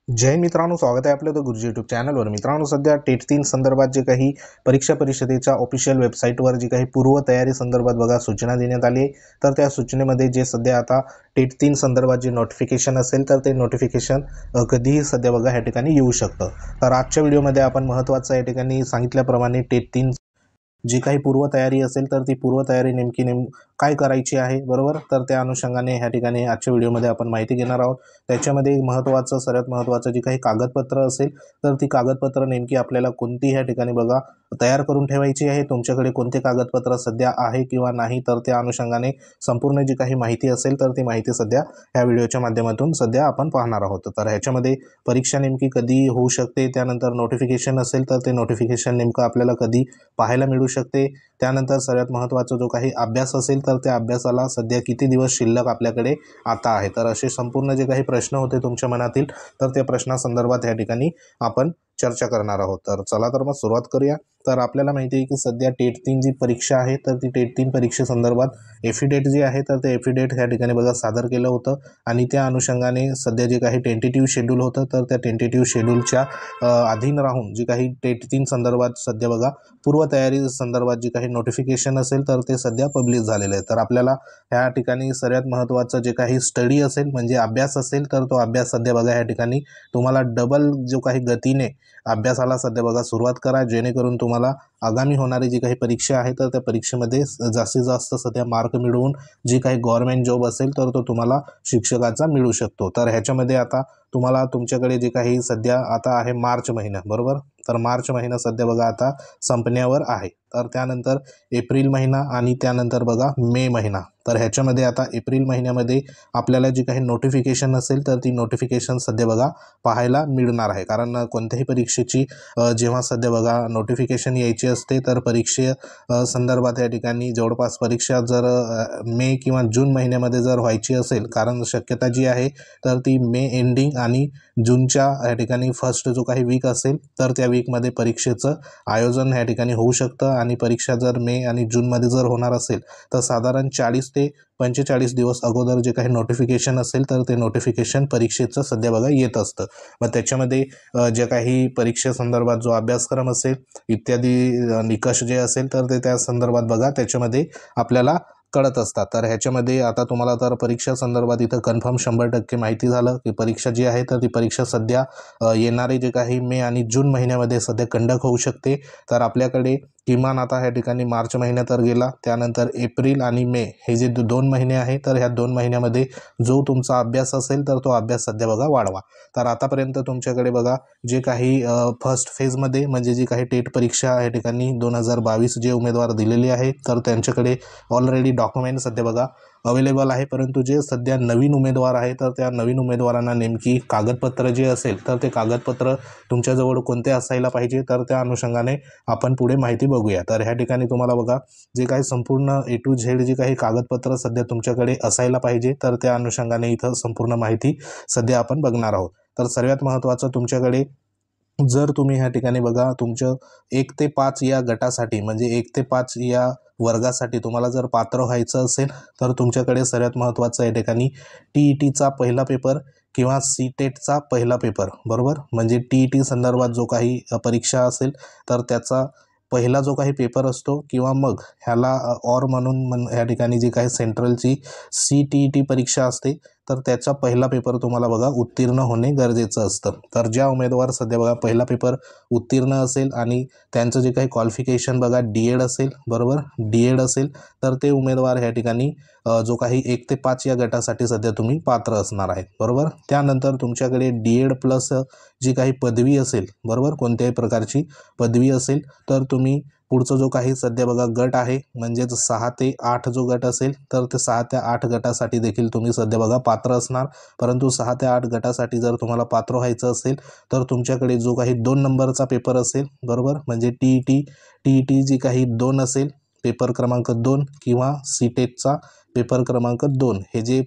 जय मित्रांनो, स्वागत आहे आपलं द गुरुजी यूट्यूब चॅनलवर। मित्रांनो, सध्या टेट 3 संदर्भात जे काही परीक्षा परिषदेच्या ऑफिशियल वेबसाईटवर जी काही पूर्वतयारी संदर्भात बघा सूचना देण्यात आली आहे, तर त्या सूचनेमध्ये जे सध्या आता टेट 3 संदर्भात जे नोटिफिकेशन असेल तर ते नोटिफिकेशन कधीही सध्या बघा ह्या ठिकाणी येऊ शकतं। तर आजच्या व्हिडिओमध्ये आपण महत्त्वाचं या ठिकाणी सांगितल्याप्रमाणे टेट 3 जी काही पूर्वतयारी असेल तर ती पूर्वतयारी काय करायची आहे, बरोबर। तर त्या अनुषंगाने ह्या ठिकाणी आजच्या व्हिडिओमध्ये आपण माहिती घेणार आहोत। त्याच्यामध्ये महत्त्वाचं, सर्वात महत्त्वाचं जी काही कागदपत्र असेल तर ती कागदपत्र नेमकी आपल्याला कोणती ह्या ठिकाणी बघा तयार करून ठेवायची आहे, तुमच्याकडे कोणते कागदपत्र सध्या आहे किंवा नाही, तर त्या अनुषंगाने संपूर्ण जी काही माहिती असेल तर ती माहिती सध्या ह्या व्हिडिओच्या माध्यमातून सध्या आपण पाहणार आहोत। तर ह्याच्यामध्ये परीक्षा नेमकी कधी होऊ शकते, त्यानंतर नोटिफिकेशन असेल तर ते नोटिफिकेशन नेमकं आपल्याला कधी पाहायला मिळू शकते, त्यानंतर सर्वात महत्त्वाचा जो काही अभ्यास असेल तर त्या अभ्यासाला सध्या किती दिवस शिल्लक आपल्याकडे आता आहे। तर असे संपूर्ण जे काही प्रश्न होते तुमच्या मनातील, तर त्या प्रश्नासंदर्भात या ठिकाणी आपण चर्चा करणार आहोत। तर चला तर मग सुरुवात करूया। तर आपल्याला माहिती आहे की सध्या टेट 3 जी परीक्षा आहे तर ती टेट 3 परीक्षेसंदर्भात एफिडेट जे आहे तर ते एफिडेट ह्या ठिकाणी बघा सादर केलं होतं, आणि त्या अनुषंगाने सध्या जे काही टेंटेटिव्ह शेड्यूल होतं तर त्या टेंटेटिव्ह शेड्यूलच्या अधीन राहून जी काही टेट 3 संदर्भात सध्या बघा पूर्वतयारी संदर्भात जी काही नोटिफिकेशन असेल तर ते सध्या पब्लिश झालेलं आहे। तर आपल्याला ह्या ठिकाणी सर्वात महत्त्वाचं जे काही स्टडी असेल म्हणजे अभ्यास असेल तर तो अभ्यास सध्या बघा ह्या ठिकाणी तुम्हाला डबल जो काही गतीने अभ्यासाला सध्या बघा सुरुवात करा, जेणेकरून तुम्हाला आगामी होणारी जी काही परीक्षा आहे तर त्या परीक्षेमध्ये जास्तीत जास्त सध्या मार्क मिळवून जी काही गव्हर्नमेंट जॉब असेल तर तो तुम्हाला शिक्षकाचा मिळू शकतो। तर ह्याच्यामध्ये आता तुम्हाला तुमच्याकडे जे काही सध्या आता आहे मार्च महिना, बरोबर। तर मार्च महिना सध्या बघा आता संपण्यावर आहे, तर त्यानंतर एप्रिल महिना आणि त्यानंतर बघा मे महिना। तर ह्याच्यामध्ये आता एप्रिल महिन्यामध्ये आपल्याला जी काही नोटिफिकेशन असेल तर ती नोटिफिकेशन सध्या बघा पाहायला मिळणार आहे, कारण कोणत्याही परीक्षेची जेव्हा सध्या बघा नोटिफिकेशन यायची असते तर संदर्भात या ठिकाणी जवळपास परीक्षा जर मे किंवा जून महिन्यामध्ये जर व्हायची असेल, कारण शक्यता जी आहे तर ती मे एंडिंग आणि जूनच्या या ठिकाणी फर्स्ट जो काही वीक असेल तर त्या वीकमध्ये परीक्षेचं आयोजन या ठिकाणी होऊ शकतं, आणि परीक्षा जर मे आणि जूनमध्ये जर होणार असेल तर साधारण 40 ते 45 दिवस अगोदर जे काही नोटिफिकेशन असेल तर ते नोटिफिकेशन परीक्षेचं सध्या बघा येत असतं। मग त्याच्यामध्ये जे काही परीक्षेसंदर्भात जो अभ्यासक्रम असेल इत्यादी निकष जे असेल तर ते त्या संदर्भात बघा त्याच्यामध्ये आपल्याला कळत असतात। तर ह्याच्यामध्ये आता तुम्हाला तर परीक्षा संदर्भात इथं कन्फर्म 100% माहिती झालं की परीक्षा जी आहे तर ती परीक्षा सध्या येणारे जे काही मे आणि जून महिन्यामध्ये सध्या कंडक्ट होऊ शकते। तर आपल्याकडे किमान आता ह्या ठिकाणी मार्च महिना तर गेला, त्यानंतर एप्रिल आणि मे हे जे 2 महिने आहे तर ह्या 2 महिन्यामध्ये जो तुमचा अभ्यास असेल तर तो अभ्यास सध्या बघा वाढवा। तर आतापर्यंत तुमच्याकडे बघा जे काही फर्स्ट फेजमध्ये म्हणजे जी काही टेट परीक्षा या ठिकाणी 2022 जे उमेदवार दिलेले आहे तर त्यांच्याकडे ऑलरेडी डॉक्युमेंट सध्या बघा अवेलेबल आहे, परंतु जे सध्या नवीन उमेदवार आहे तर त्या नवीन उमेदवारांना नेमकी कागदपत्र जे असेल तर ते कागदपत्र तुमच्याजवळ कोणते असायला पाहिजे, तर त्या अनुषंगाने आपण पुढे माहिती बघूया। तर ह्या ठिकाणी तुम्हाला बघा जे काही संपूर्ण A to Z जी काही कागदपत्र सध्या तुमच्याकडे असायला पाहिजे तर त्या अनुषंगाने इथं संपूर्ण माहिती सध्या आपण बघणार आहोत। तर सर्वात महत्त्वाचं तुमच्याकडे जर तुम्ही ह्या ठिकाणी बघा तुमचं 1 ते 5 या गटासाठी म्हणजे 1 ते 5 या वर्गासाठी तुम्हाला जर पात्र व्हायचं असेल तर तुमच्याकडे सर्वात महत्त्वाचं या ठिकाणी TETचा पहिला पेपर किंवा CTETचा पहिला पेपर, बरोबर। म्हणजे TET संदर्भात जो काही परीक्षा असेल तर त्याचा पहिला जो काही पेपर असतो किंवा मग ह्याला ऑर म्हणून ह्या ठिकाणी जी काही सेंट्रलची CTET परीक्षा असते तर त्याचा पहिला पेपर तुम्हाला बघा उत्तीर्ण होणे गरजेचं असतं। तर ज्या उमेदवार सध्या बघा पहिला पेपर उत्तीर्ण असेल आणि त्यांचं जे काही क्वालिफिकेशन बघा DED असेल, बरोबर, DED असेल तर ते उमेदवार ह्या ठिकाणी जो काही 1 ते 5 या गटासाठी सध्या तुम्ही पात्र असणार आहेत, बरोबर। त्यानंतर तुमच्याकडे DED प्लस जी काही पदवी असेल, बरोबर, कोणत्याही प्रकारची पदवी असेल तर तुम्ही पुढचा जो काही सध्या बघा गट आहे म्हणजेच 6 ते 8 जो गट असेल तर ते 6 ते 8 गटासाठी देखील तुम्ही सध्या बघा पात्र असणार। परंतु 6 ते 8 गटासाठी जर तुम्हाला पात्र व्हायचं असेल तर तुमच्याकडे जो काही 2 नंबरचा पेपर असेल, बरोबर, म्हणजे TET जी काही 2 असेल पेपर क्रमांक 2 किंवा CTETचा पेपर क्रमांक 2 हे जे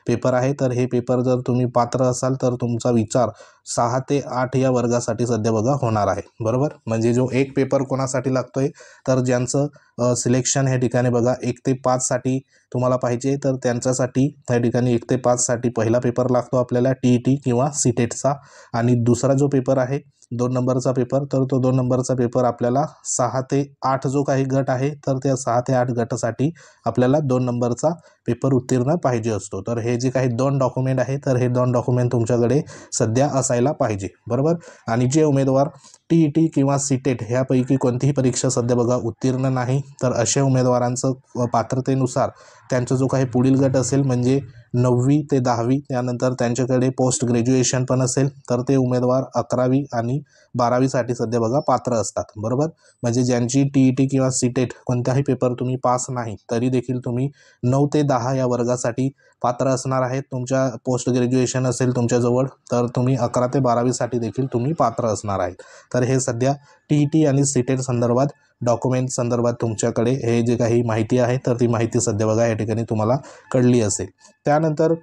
पेपर आहे तर हे पेपर जर तुम्ही पात्र असाल तर तुमचा विचार 6 ते 8 या वर्गासाठी सध्या बघा होणार आहे, बरोबर. म्हणजे जो एक पेपर कोणासाठी लागतोय तर ज्यांचं सिलेक्शन ह्या ठिकाणी बघा 1 ते 5 साठी तुम्हाला पाहिजे तर त्यांच्यासाठी त्या ठिकाणी 1 ते 5 साठी पहिला पेपर लागतो आपल्याला TET किंवा CTETचा, आणि दुसरा जो पेपर आहे 2 नंबरचा पेपर तर तो 2 नंबरचा पेपर आपल्याला 6 ते 8 जो काही गट आहे तर त्या 6 ते 8 गटासाठी आपल्याला 2 नंबरचा पेपर उत्तीर्ण पाहिजे असतो. तर हे जे काही 2 डॉक्युमेंट आहे तर हे 2 डॉक्युमेंट तुमच्याकडे सध्या असायला पाहिजे, बरोबर. आणि जे उमेदवार TET किंवा CTET ह्यापैकी कोणतीही परीक्षा सध्या बघा उत्तीर्ण नाही तर अशा उमेदवारांचं पात्रतेनुसार त्यांचा जो काही पुढील गट असेल म्हणजे 9वी ते 10वी त्यानंतर त्यांच्याकडे पोस्ट ग्रॅज्युएशन पण असेल तर ते उमेदवार 11वी आणि 12वीसाठी सध्या बघा पात्र असतात, बरोबर. म्हणजे ज्यांची TET किंवा CTET कोणत्याही पेपर तुम्ही पास नाही तरी देखील तुम्ही 9 ते 10 या वर्गासाठी पात्र असणार आहेत. तुमच्या पोस्ट ग्रॅज्युएशन असेल तुमच्याजवळ तर तुम्ही 11 ते 12वीसाठी देखील तुम्ही पात्र असणार आहेत. तर हे सध्या TET आणि CTET संदर्भात डॉक्युमेंट संदर्भात तुमच्याकडे हे जे काही माहिती आहे तर ती माहिती सध्या बघा या ठिकाणी तुम्हाला कळली असेल. त्यानंतर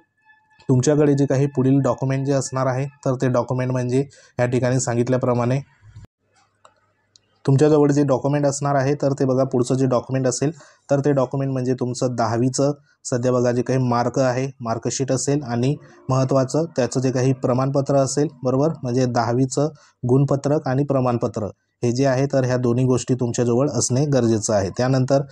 तुमच्याकडे जे काही पुढील डॉक्युमेंट जे असणार आहे तर ते डॉक्युमेंट म्हणजे या ठिकाणी सांगितल्याप्रमाणे तुमच्याजवळ जे डॉक्युमेंट असणार आहे तर ते बघा पुढचं जे डॉक्युमेंट असेल तर ते डॉक्युमेंट म्हणजे तुमचं 10वीचं सध्या बघा जे काही मार्क आहे मार्कशीट असेल आणि महत्त्वाचं त्याचं जे काही प्रमाणपत्र असेल, बरोबर. म्हणजे 10वीचं गुणपत्रक आणि प्रमाणपत्र हे जे आहे तर ह्या दोन्ही गोष्टी तुमच्याजवळ असणे गरजेचं आहे. त्यानंतर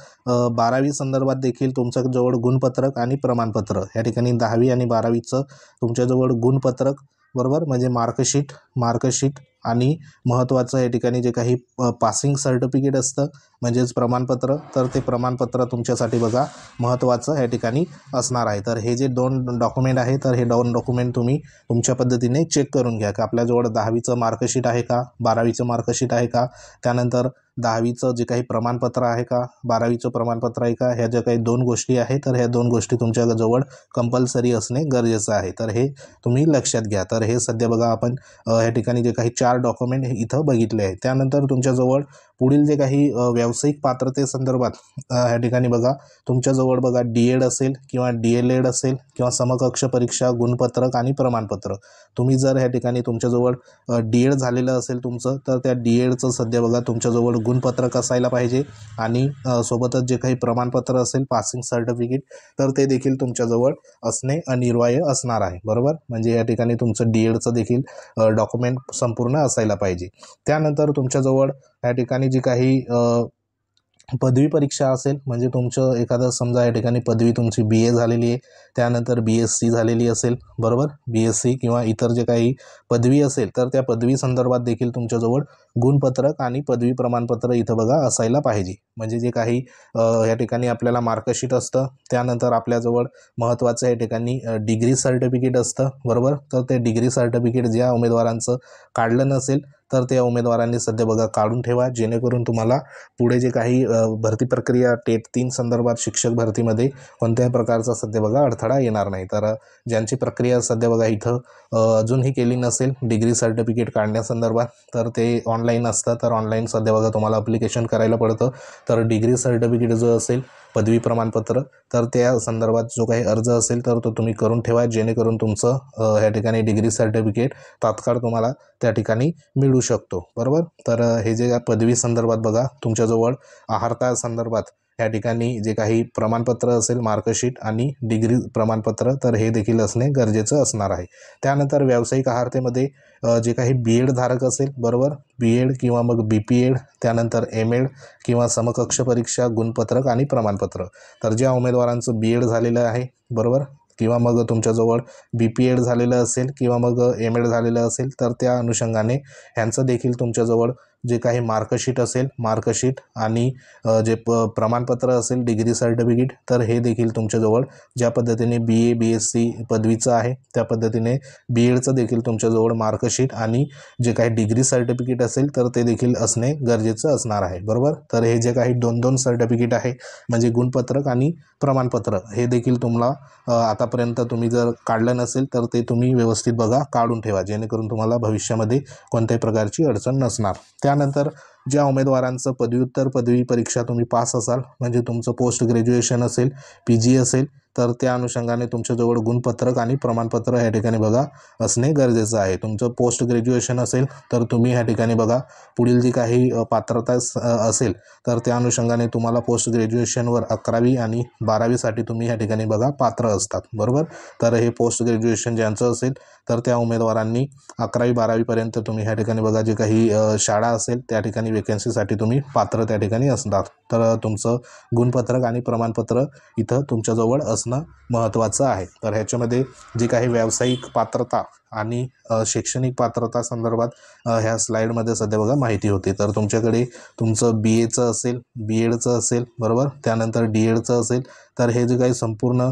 12वी संदर्भात देखील तुमच्याजवळ गुणपत्रक आणि प्रमाणपत्र या ठिकाणी 10वी आणि 12वीचं तुमच्याजवळ गुणपत्रक, बरोबर. म्हणजे मार्कशीट आणि महत्त्वाचं या ठिकाणी जे काही पासिंग सर्टिफिकेट असतं म्हणजेच प्रमाणपत्र तर ते प्रमाणपत्र तुमच्यासाठी बघा महत्त्वाचं या ठिकाणी असणार आहे. तर हे जे 2 डॉक्युमेंट आहे तर हे 2 डॉक्युमेंट तुम्ही तुमच्या पद्धतीने चेक करून घ्या की आपल्याजवळ 10वीचं मार्कशीट आहे का, 12वीचं मार्कशीट आहे का, त्यानंतर 10वीचं जे काही प्रमाणपत्र आहे का, 12वीचं प्रमाणपत्र आहे का, ह्या ज्या काही 2 गोष्टी आहे तर ह्या 2 गोष्टी तुमच्याजवळ कंपल्सरी असणे गरजेचं आहे. तर हे तुम्ही लक्षात घ्या. तर हे सध्या बघा आपण या ठिकाणी जे काही 4 डॉक्युमेंट इथं बघितले आहे. त्यानंतर तुमच्याजवळ पुढील जे काही व्यावसायिक पात्रतेसंदर्भात या ठिकाणी बघा तुमच्याजवळ बघा DED असेल किंवा DLED असेल किंवा समकक्ष परीक्षा गुणपत्रक आणि प्रमाणपत्र. तुम्ही जर या ठिकाणी तुमच्याजवळ DED झालेलं असेल तुमचं तर त्या DEDचं सध्या बघा तुमच्याजवळ गुणपत्रक असायला पाहिजे आणि सोबतच जे काही प्रमाणपत्र असेल पासिंग सर्टिफिकेट तर ते देखील तुमच्याजवळ असणे अनिवार्य असणार आहे, बरोबर. म्हणजे या ठिकाणी तुमचं DEDचं देखील डॉक्युमेंट संपूर्ण असायला पाहिजे. त्यानंतर तुमच्याजवळ या ठिकाणी जी काही पदवी परीक्षा असेल म्हणजे तुमचं एखादं समजा या ठिकाणी पदवी तुमची BA झालेली आहे त्यानंतर BSc झालेली असेल, बरोबर. BSc किंवा इतर जे काही पदवी असेल तर त्या पदवी संदर्भात देखील तुमच्याजवळ गुणपत्रक आणि पदवी प्रमाणपत्र इथं बघा असायला पाहिजे. म्हणजे जे काही या ठिकाणी आपल्याला मार्कशीट असतं त्यानंतर आपल्याजवळ महत्त्वाचं या ठिकाणी डिग्री सर्टिफिकेट असतं, बरोबर. तर ते डिग्री सर्टिफिकेट ज्या उमेदवारांचं काढलं नसेल तर त्या उमेदवारांनी सध्या बघा काढून ठेवा जेणेकरून तुम्हाला पुढे जे काही भरती प्रक्रिया TET 3 संदर्भात शिक्षक भरतीमध्ये कोणत्याही प्रकारचा सध्या बघा अडथळा येणार नाही. तर ज्यांची प्रक्रिया सध्या बघा इथं अजूनही केली नसेल डिग्री सर्टिफिकेट काढण्यासंदर्भात तर ते ऑनलाईन असतं. तर ऑनलाईन सध्या बघा तुम्हाला अप्लिकेशन करायला पडतं. तर डिग्री सर्टिफिकेट जो असेल पदवी प्रमाणपत्र तर त्या संदर्भात जो काही अर्ज असेल तर तो तुम्ही करून ठेवा जेणेकरून तुमचं या ठिकाणी डिग्री सर्टिफिकेट तात्काळ तुम्हाला त्या ठिकाणी मिळू शकतो, बरोबर. तर हे जे पदवी संदर्भात बघा तुमच्याजवळ आहारता संदर्भात या ठिकाणी जे काही प्रमाणपत्र असेल मार्कशीट आणि डिग्री प्रमाणपत्र तर हे देखील असणे गरजेचं असणार आहे. त्यानंतर व्यावसायिक आहारतेमध्ये जे काही BED धारक असेल, बरोबर. BED किंवा मग BPED त्यानंतर MED किंवा समकक्ष परीक्षा गुणपत्रक आणि प्रमाणपत्र. तर ज्या उमेदवारांचं BED झालेलं आहे, बरोबर, किंवा मग तुमच्याजवळ BPED झालेलं असेल किंवा मग MED झालेलं असेल तर त्या अनुषंगाने ह्यांचं देखील तुमच्याजवळ जे काही मार्कशीट असेल मार्कशीट आणि जे प्रमाणपत्र असेल डिग्री सर्टिफिकेट तर हे देखील तुमच्याजवळ ज्या पद्धतीने BA BSc पदवीचं आहे त्या पद्धतीने BEDचं देखील तुमच्याजवळ मार्कशीट आणि जे काही डिग्री सर्टिफिकेट असेल तर ते देखील असणे गरजेचं असणार आहे, बरोबर. तर हे जे काही 2-2 सर्टिफिकेट आहे म्हणजे गुणपत्रक आणि प्रमाणपत्र हे देखील तुम्हाला आतापर्यंत तुम्ही जर काढलं नसेल तर ते तुम्ही व्यवस्थित बघा काढून ठेवा जेणेकरून तुम्हाला भविष्यामध्ये कोणत्याही प्रकारची अडचण नसणार. त्यानंतर ज्या उमेदवारांचं पदव्युत्तर पदवी परीक्षा तुम्ही पास असाल, म्हणजे तुमचं पोस्ट ग्रॅज्युएशन असेल, PG असेल, तर त्या अनुषंगाने तुमच्याजवळ गुणपत्रक आणि प्रमाणपत्र ह्या ठिकाणी बघा असणे गरजेचं आहे. तुमचं पोस्ट ग्रॅज्युएशन असेल तर तुम्ही ह्या ठिकाणी बघा पुढील जी काही पात्रता असेल तर त्या अनुषंगाने तुम्हाला पोस्ट ग्रॅज्युएशनवर 11वी आणि 12वीसाठी तुम्ही ह्या ठिकाणी बघा पात्र असतात, बरोबर. तर हे पोस्ट ग्रॅज्युएशन ज्यांचं असेल तर त्या उमेदवारांनी 11वी 12वीपर्यंत तुम्ही ह्या ठिकाणी बघा जे काही शाळा असेल त्या ठिकाणी वेकन्सीसाठी तुम्ही पात्र त्या ठिकाणी असतात. तर तुमचं गुणपत्रक आणि प्रमाणपत्र इथं तुमच्याजवळ असणं महत्त्वाचं आहे. तर ह्याच्यामध्ये जे काही व्यावसायिक पात्रता आणि शैक्षणिक पात्रता संदर्भात ह्या स्लाईडमध्ये सध्या बघा माहिती होती. तर तुमच्याकडे तुमचं BAचं असेल, BEdचं असेल, बरोबर, त्यानंतर DEdचं असेल, तर हे जे काही संपूर्ण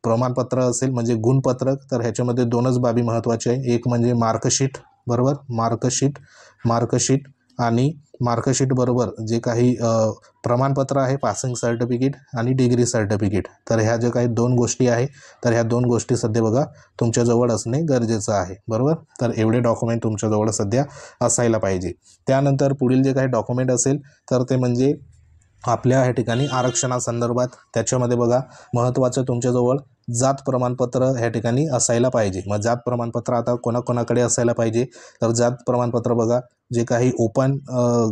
प्रमाणपत्र असेल म्हणजे गुणपत्रक, तर ह्याच्यामध्ये दोनच बाबी महत्त्वाच्या आहे. एक म्हणजे मार्कशीट, बरोबर, मार्कशीट आणि मार्कशीट बरोबर जे काही प्रमाणपत्र आहे, पासिंग सर्टिफिकेट आणि डिग्री सर्टिफिकेट. तर ह्या ज्या काही दोन गोष्टी आहे तर ह्या दोन गोष्टी सध्या बघा तुमच्याजवळ असणे गरजेचं आहे, बरोबर. तर एवढे डॉक्युमेंट तुमच्याजवळ सध्या असायला पाहिजे. त्यानंतर पुढील जे काही डॉक्युमेंट असेल तर ते म्हणजे आपल्या ह्या ठिकाणी आरक्षणासंदर्भात त्याच्यामध्ये बघा महत्त्वाचं तुमच्याजवळ जात प्रमाणपत्र ह्या ठिकाणी असायला पाहिजे. मग जात प्रमाणपत्र आता कोणाकोणाकडे असायला पाहिजे, तर जात प्रमाणपत्र बघा जे काही ओपन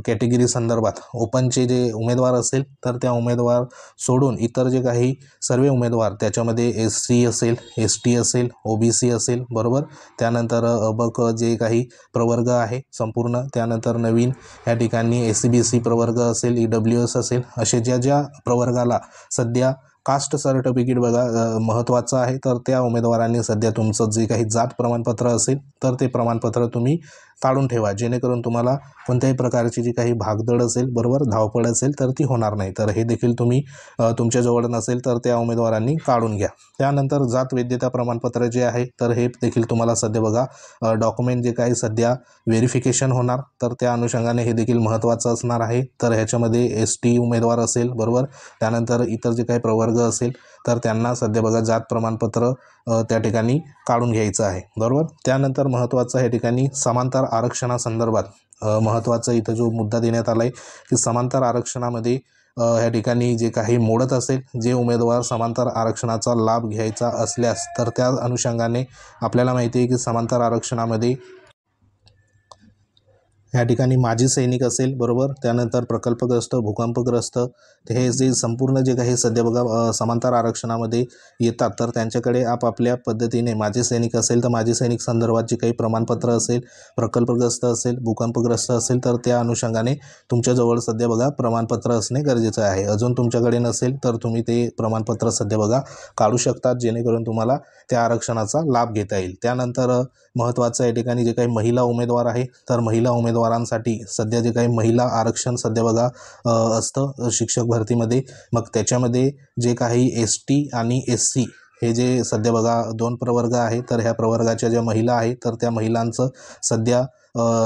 कॅटेगरी संदर्भात ओपनचे जे उमेदवार असेल तर त्या उमेदवार सोडून इतर जे काही सर्व उमेदवार त्याच्यामध्ये SC असेल, ST असेल, OBC असेल, बरोबर. त्यानंतर अबक जे काही प्रवर्ग आहे संपूर्ण, त्यानंतर नवीन ह्या ठिकाणी SC-BC प्रवर्ग असेल, EWS असेल, असे ज्या प्रवर्गाला सध्या कास्ट सर्टिफिकेट बघा महत्त्वाचं आहे, तर त्या उमेदवारांनी सध्या तुमचं जे काही जात प्रमाणपत्र असेल तर ते प्रमाणपत्र तुम्ही काढून ठेवा, जेणेकरून तुम्हाला कोणत्याही प्रकारची जी काही भागदड असेल, बरोबर, धावपळ असेल तर ती होणार नाही. तर हे देखील तुम्ही तुमच्याजवळ नसेल तर त्या उमेदवारांनी काढून घ्या. त्यानंतर जात वैधता प्रमाणपत्र जे आहे तर हे देखील तुम्हाला सध्या बघा डॉक्युमेंट जे काही सध्या व्हेरिफिकेशन होणार तर त्या अनुषंगाने हे देखील महत्त्वाचं असणार आहे. तर ह्याच्यामध्ये ST उमेदवार असेल, बरोबर, त्यानंतर इतर जे काही प्रवर्ग असेल तर त्यांना सध्या बघा जात प्रमाणपत्र त्या ठिकाणी काढून घ्यायचं आहे, बरोबर. त्यानंतर महत्त्वाचं ह्या ठिकाणी समांतर आरक्षणासंदर्भात महत्त्वाचा इथं जो मुद्दा देण्यात आला आहे की समांतर आरक्षणामध्ये ह्या ठिकाणी जे काही मोडत असेल, जे उमेदवार समांतर आरक्षणाचा लाभ घ्यायचा असल्यास तर त्या अनुषंगाने आपल्याला माहिती आहे की समांतर आरक्षणामध्ये ह्या ठिकाणी माजी सैनिक असेल, बरोबर, त्यानंतर प्रकल्पग्रस्त, भूकंपग्रस्त, हे जे संपूर्ण जे काही सध्या बघा समांतर आरक्षणामध्ये येतात तर त्यांच्याकडे आपापल्या पद्धतीने माजी सैनिक असेल तर माजी सैनिक संदर्भात जे काही प्रमाणपत्र असेल, प्रकल्पग्रस्त असेल, भूकंपग्रस्त असेल तर त्या अनुषंगाने तुमच्याजवळ सध्या बघा प्रमाणपत्र असणे गरजेचं आहे. अजून तुमच्याकडे नसेल तर तुम्ही ते प्रमाणपत्र सध्या बघा काढू शकतात, जेणेकरून तुम्हाला त्या आरक्षणाचा लाभ घेता येईल. त्यानंतर महत्त्वाचं या ठिकाणी जे काही महिला उमेदवार आहे तर महिला उमेदवारांसाठी सध्या जे काही महिला आरक्षण सध्या बघा असतं शिक्षक भरतीमध्ये, मग त्याच्यामध्ये जे काही ST आणि SC हे जे सध्या बघा दोन प्रवर्ग आहे तर ह्या प्रवर्गाच्या ज्या महिला आहेत तर त्या महिलांचं सध्या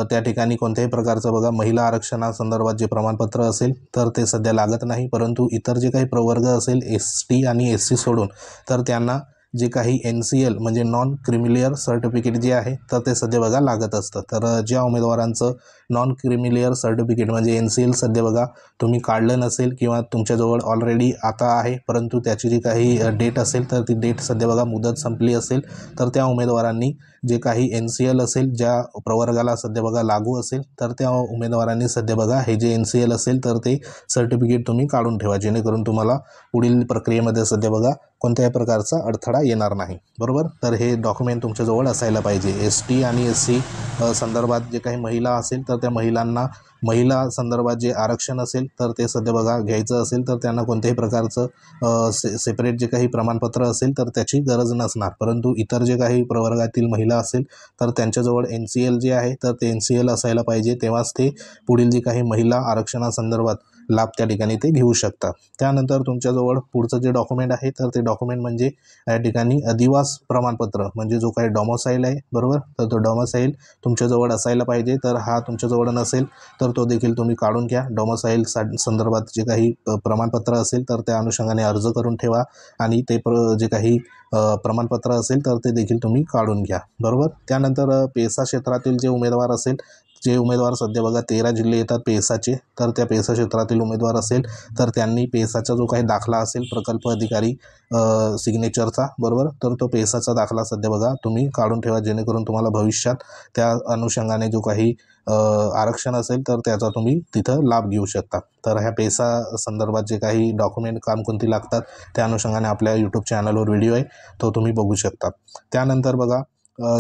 त्या ठिकाणी कोणत्याही प्रकारचं बघा महिला आरक्षणासंदर्भात जे प्रमाणपत्र असेल तर ते सध्या लागत नाही, परंतु इतर जे काही प्रवर्ग असेल ST आणि SC सोडून तर त्यांना जे काही NCL म्हणजे नॉन क्रिमिलियर सर्टिफिकेट जे आहे तर ते सध्या बघा लागत असतं. तर ज्या उमेदवारांचं नॉन क्रिमिलियर सर्टिफिकेट म्हणजे NCL सध्या बघा तुम्ही काढलं नसेल किंवा तुमच्याजवळ ऑलरेडी आता आहे परंतु त्याची जी काही डेट असेल तर ती डेट सध्या बघा मुदत संपली असेल तर त्या उमेदवारांनी जे काही NCL असेल ज्या प्रवर्गाला सध्या बघा लागू असेल तर त्या उमेदवारांनी सध्या बघा हे जे NCL असेल तर ते सर्टिफिकेट तुम्ही काढून ठेवा, जेणेकरून तुम्हाला पुढील प्रक्रियेमध्ये सध्या बघा कोणत्याही प्रकारचा अडथळा येणार नाही, बरोबर. तर हे डॉक्युमेंट तुमच्याजवळ असायला पाहिजे. ST आणि SC संदर्भात जे काही महिला असेल तर त्या महिलांना महिला संदर्भात जे आरक्षण असेल तर ते सध्या बघा घ्यायचं असेल तर त्यांना कोणत्याही प्रकारचं सेपरेट जे काही प्रमाणपत्र असेल तर त्याची गरज नसणार, परंतु इतर जे काही प्रवर्गातील महिला असेल तर त्यांच्याजवळ NCL जे आहे तर ते NCL असायला पाहिजे, तेव्हाच ते पुढील जे काही महिला आरक्षणासंदर्भात लाभ त्या ठिकाणी ते घेऊ शकतात. त्यानंतर तुमच्याजवळ पुढचं जे डॉक्युमेंट आहे तर ते डॉक्युमेंट म्हणजे या ठिकाणी अधिवास प्रमाणपत्र म्हणजे जो काही डॉमोसाईल आहे, बरोबर, तर तो डॉमोसाईल तुमच्याजवळ असायला पाहिजे. तर हा तुमच्याजवळ नसेल तर तो देखील तुम्ही काढून घ्या. डॉमोसाईल संदर्भात जे काही प्रमाणपत्र असेल तर त्या अनुषंगाने अर्ज करून ठेवा आणि ते जे काही प्रमाणपत्र असेल तर ते देखील तुम्ही काढून घ्या, बरोबर. त्यानंतर पेसा क्षेत्रातील जे उमेदवार असेल जे उमेदवार सध्या बघा 13 जिल्हे येतात पेसाचे, तर त्या पेसा क्षेत्रातील उमेदवार असेल तर त्यांनी पेसाचा जो काही दाखला असेल प्रकल्प अधिकारी सिग्नेचरचा, बरोबर, तर तो पेसाचा दाखला सध्या बघा तुम्ही काढून ठेवा, जेणेकरून तुम्हाला भविष्यात त्या अनुषंगाने जो काही आरक्षण असेल तर त्याचा तुम्ही तिथं लाभ घेऊ शकता. तर ह्या पेसा संदर्भात जे काही डॉक्युमेंट कोणती लागतात त्या अनुषंगाने आपल्या यूट्यूब चॅनलवर व्हिडिओ आहे, तो तुम्ही बघू शकता. त्यानंतर बघा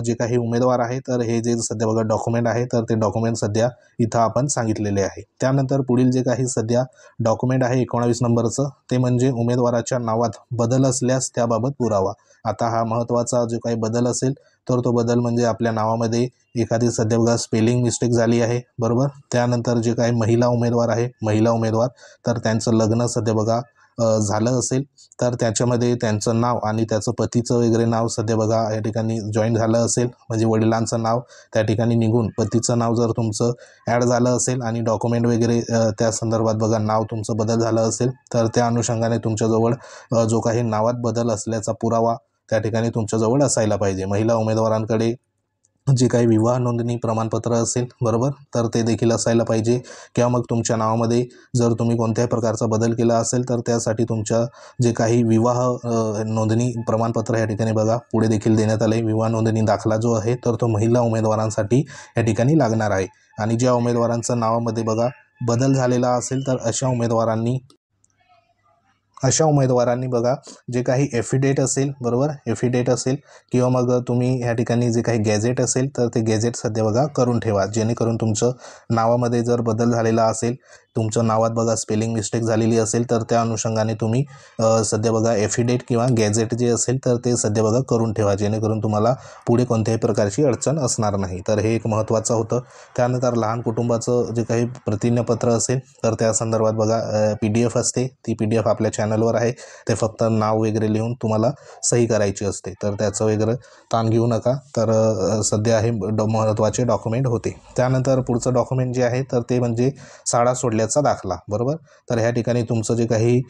जे काही उमेदवार आहे तर हे जे सध्या बघा डॉक्युमेंट आहे तर ते डॉक्युमेंट सध्या इथं आपण सांगितलेले आहे. त्यानंतर पुढील जे काही सध्या डॉक्युमेंट आहे 19 नंबरचं, ते म्हणजे उमेदवाराच्या नावात बदल असल्यास त्याबाबत पुरावा. आता हा महत्त्वाचा जो काही बदल असेल तर तो बदल म्हणजे आपल्या नावामध्ये एखादी सध्या बघा स्पेलिंग मिस्टेक झाली आहे, बरोबर. त्यानंतर जे काही महिला उमेदवार तर त्यांचं लग्न सध्या बघा झालं असेल तर त्याच्यामध्ये त्यांचं नाव आणि त्याचं पतीचं वगैरे नाव सध्या बघा या ठिकाणी जॉईन झालं असेल, म्हणजे वडिलांचं नाव त्या ठिकाणी निघून पतीचं नाव जर तुमचं ॲड झालं असेल आणि डॉक्युमेंट वगैरे त्या संदर्भात बघा नाव तुमचं बदल झालं असेल तर त्या अनुषंगाने तुमच्याजवळ जो काही नावात बदल असल्याचा पुरावा त्या ठिकाणी तुमच्याजवळ असायला पाहिजे. महिला उमेदवारांकडे जे काही विवाह नोंदणी प्रमाणपत्र असेल, बरोबर, तर ते देखील असायला पाहिजे. किंवा मग तुमच्या नावामध्ये जर तुम्ही कोणत्याही प्रकारचा बदल केला असेल तर त्यासाठी तुमच्या जे काही विवाह नोंदणी प्रमाणपत्र या ठिकाणी बघा पुढे देखील देण्यात आले. विवाह नोंदणी दाखला जो आहे तर तो महिला उमेदवारांसाठी या ठिकाणी लागणार आहे. आणि ज्या उमेदवारांचं नावामध्ये बघा बदल झालेला असेल तर अशा उमेदवारांनी बघा जे काही एफिडेट असेल, बरोबर, एफिडेट असेल किंवा मग तुम्ही ह्या ठिकाणी जे काही गॅझेट असेल तर ते गॅझेट सध्या बघा करून ठेवा, जेणेकरून तुमचं नावामध्ये जर बदल झालेला असेल, तुमच्या नावात बघा स्पेलिंग मिस्टेक झालेली असेल तर त्या अनुषंगाने तुम्ही सध्या बघा एफिडेट किंवा गॅझेट जे असेल तर ते सध्या बघा करून ठेवा, जेणेकरून तुम्हाला पुढे कोणत्याही प्रकारची अडचण असणार नाही. तर हे एक महत्त्वाचं होतं. त्यानंतर लहान कुटुंबाचं जे काही प्रतिज्ञापत्र असेल तर त्या संदर्भात बघा PDF असते, ती PDF आपल्या चॅनलवर आहे. ते फक्त नाव वगैरे लिहून तुम्हाला सही करायची असते, तर त्याचं वगैरे ताण घेऊ नका. तर सध्या हे महत्त्वाचे डॉक्युमेंट होते. त्यानंतर पुढचं डॉक्युमेंट जे आहे तर ते म्हणजे शाळा सोडल्याचा दाखला, बरोबर. तर ह्या ठिकाणी तुमचं जे काही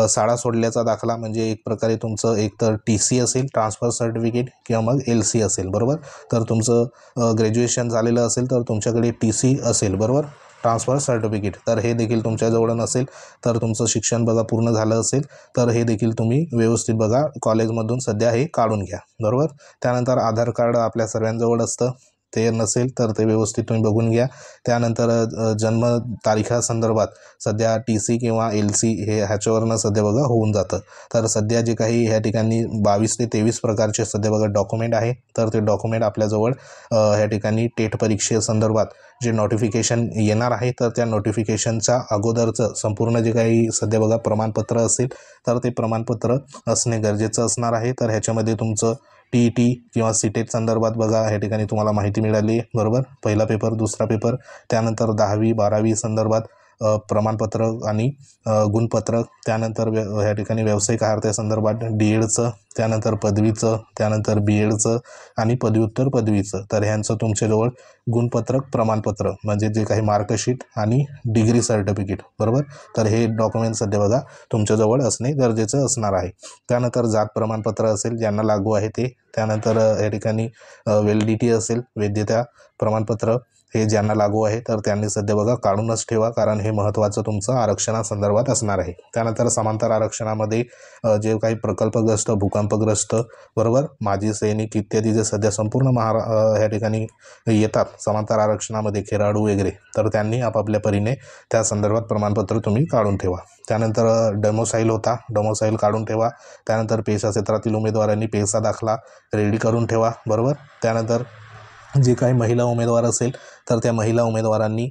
शाळा सोडल्याचा दाखला म्हणजे एक प्रकारे तुमचं एक तर TC असेल, ट्रान्सफर सर्टिफिकेट, किंवा मग LC असेल, बरोबर. तर तुमचं ग्रॅज्युएशन झालेलं असेल तर तुमच्याकडे TC असेल, बरोबर, ट्रान्सफर सर्टिफिकेट. तर हे देखील तुमच्याजवळ नसेल तर तुमचं शिक्षण बघा पूर्ण झालं असेल तर हे देखील तुम्ही व्यवस्थित बघा कॉलेजमधून सध्या हे काढून घ्या, बरोबर. त्यानंतर आधार कार्ड आपल्या सर्वांजवळ असतं, ते नसेल तर ते व्यवस्थित तुम्ही बघून घ्या. त्यानंतर जन्म तारीखासंदर्भात सध्या TC किंवा LC हे ह्याच्यावरनं सध्या बघा होऊन जातं. तर सध्या जे काही ह्या ठिकाणी 22 ते 23 प्रकारचे सध्या बघा डॉक्युमेंट आहे तर ते डॉक्युमेंट आपल्याजवळ ह्या ठिकाणी टेट परीक्षेसंदर्भात जे नोटिफिकेशन येणार आहे तर त्या नोटिफिकेशनच्या अगोदरचं संपूर्ण जे काही सध्या बघा प्रमाणपत्र असेल तर ते प्रमाणपत्र असणे गरजेचं असणार आहे. तर ह्याच्यामध्ये तुमचं TET किंवा CTET संदर्भात बघा ह्या ठिकाणी तुम्हाला माहिती मिळाली, बरोबर, पहिला पेपर, दुसरा पेपर. त्यानंतर 10वी 12वी संदर्भात प्रमाणपत्र आणि गुणपत्रक. त्यानंतर ह्या ठिकाणी व्यावसायिक अर्हते संदर्भात DEDचं, त्यानंतर पदवीचं, त्यानंतर BEDचं आणि पदव्युत्तर पदवीचं. तर ह्यांचं तुमच्याजवळ गुणपत्रक, प्रमाणपत्र म्हणजे जे काही मार्कशीट आणि डिग्री सर्टिफिकेट, बरोबर. तर हे डॉक्युमेंट सध्या बघा तुमच्याजवळ असणे गरजेचं असणार आहे. त्यानंतर जात प्रमाणपत्र असेल ज्यांना लागू आहे ते. त्यानंतर या ठिकाणी व्हॅलिडिटी असेल, वैधता प्रमाणपत्र हे ज्यांना लागू आहे तर त्यांनी सध्या बघा काढूनच ठेवा, कारण हे महत्त्वाचं तुमचं आरक्षणासंदर्भात असणार आहे. त्यानंतर समांतर आरक्षणामध्ये जे काही प्रकल्पग्रस्त, भूकंपग्रस्त, बरोबर, माजी सैनिक इत्यादी जे सध्या संपूर्ण ह्या ठिकाणी येतात समांतर आरक्षणामध्ये, खेळाडू वगैरे, तर त्यांनी आपापल्या परीने त्या संदर्भात प्रमाणपत्र तुम्ही काढून ठेवा. त्यानंतर डोमोसाईल काढून ठेवा. त्यानंतर पेसा क्षेत्रातील उमेदवारांनी पेसा दाखला रेडी करून ठेवा, बरोबर. त्यानंतर जे काही महिला उमेदवार असेल तर त्या महिला उमेदवारांनी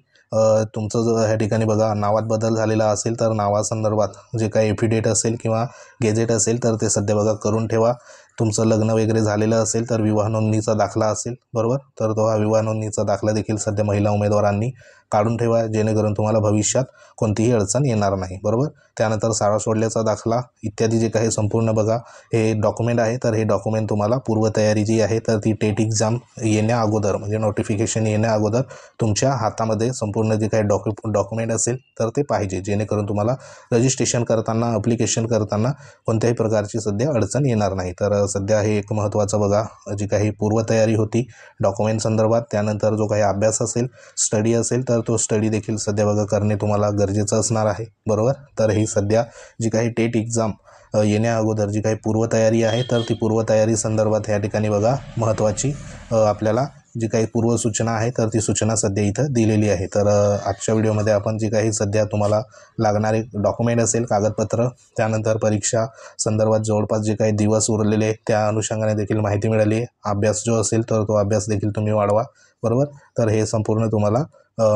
तुमचं जर ह्या ठिकाणी बघा नावात बदल झालेला असेल तर नावासंदर्भात जे काही एफिडेट असेल किंवा गेजेट असेल तर ते सध्या बघा करून ठेवा. तुमचं लग्न वगैरे झालेलं असेल तर विवाह नोंदणीचा दाखला असेल, बरोबर, तर तो हा विवाह नोंदणीचा दाखला देखील सध्या महिला उमेदवारांनी काढून ठेवा, जेणेकरून तुम्हाला भविष्यात कोणतीही अडचण येणार नाही, बरोबर. त्यानंतर शाळा सोडल्याचा दाखला इत्यादी जे काही संपूर्ण बघा हे डॉक्युमेंट आहे तर हे डॉक्युमेंट तुम्हाला पूर्वतयारी जी आहे तर ती टेट एक्झाम येण्या अगोदर म्हणजे नोटिफिकेशन येण्या अगोदर तुमच्या हातामध्ये संपूर्ण जे काही डॉक्युमेंट असेल तर ते पाहिजे, जेणेकरून तुम्हाला रजिस्ट्रेशन करताना, अप्लिकेशन करताना कोणत्याही प्रकारची सध्या अडचण येणार नाही. तर सध्या हे एक महत्त्वाचं बघा जी काही पूर्वतयारी होती डॉक्युमेंट संदर्भात, त्यानंतर जो काही अभ्यास असेल स्टडी असेल तर तो स्टडी देखील सध्या बघा करणे तुम्हाला गरजेचं असणार आहे, बरोबर. तर ही सध्या जी काही टेट एक्झाम येण्या अगोदर जी काही पूर्वतयारी आहे तर ती पूर्वतयारी संदर्भात या ठिकाणी बघा महत्त्वाची आपल्याला जी काही पूर्वसूचना आहे तर ती सूचना सध्या इथं दिलेली आहे. तर आजच्या व्हिडिओमध्ये आपण जी काही सध्या तुम्हाला लागणारे डॉक्युमेंट असेल कागदपत्र, त्यानंतर परीक्षा संदर्भात जवळपास जे काही दिवस उरलेले त्या अनुषंगाने देखील माहिती मिळाली आहे. अभ्यास जो असेल तर तो अभ्यास देखील तुम्ही वाढवा, बरोबर. तर हे संपूर्ण तुम्हाला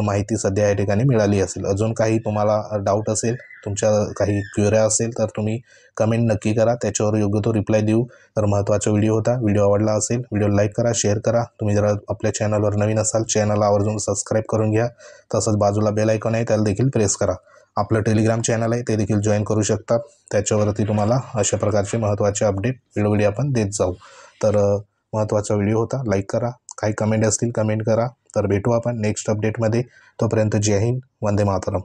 माहिती सध्या या ठिकाणी मिळाली असेल. अजून काही तुम्हाला डाऊट असेल, तुमच्या काही क्वेऱ्या असेल तर तुम्ही कमेंट नक्की करा, त्याच्यावर योग्य तो रिप्लाय देऊ. तर महत्त्वाचा व्हिडिओ होता. व्हिडिओ आवडला असेल व्हिडिओ लाईक करा, शेअर करा. तुम्ही जर आपल्या चॅनलवर नवीन असाल चॅनलला आवर्जून सबस्क्राईब करून घ्या. तसंच बाजूला बेल आयकॉन आहे त्याला देखील प्रेस करा. आपलं टेलिग्राम चॅनल आहे ते देखील जॉईन करू शकतात. त्याच्यावरती तुम्हाला अशा प्रकारचे महत्त्वाचे अपडेट वेळोवेळी आपण देत जाऊ. तर महत्त्वाचा व्हिडिओ होता. लाईक करा, काही कमेंट असतील कमेंट करा. तर भेटू आपण नेक्स्ट अपडेटमध्ये. तोपर्यंत जय हिंद, वंदे मातरम.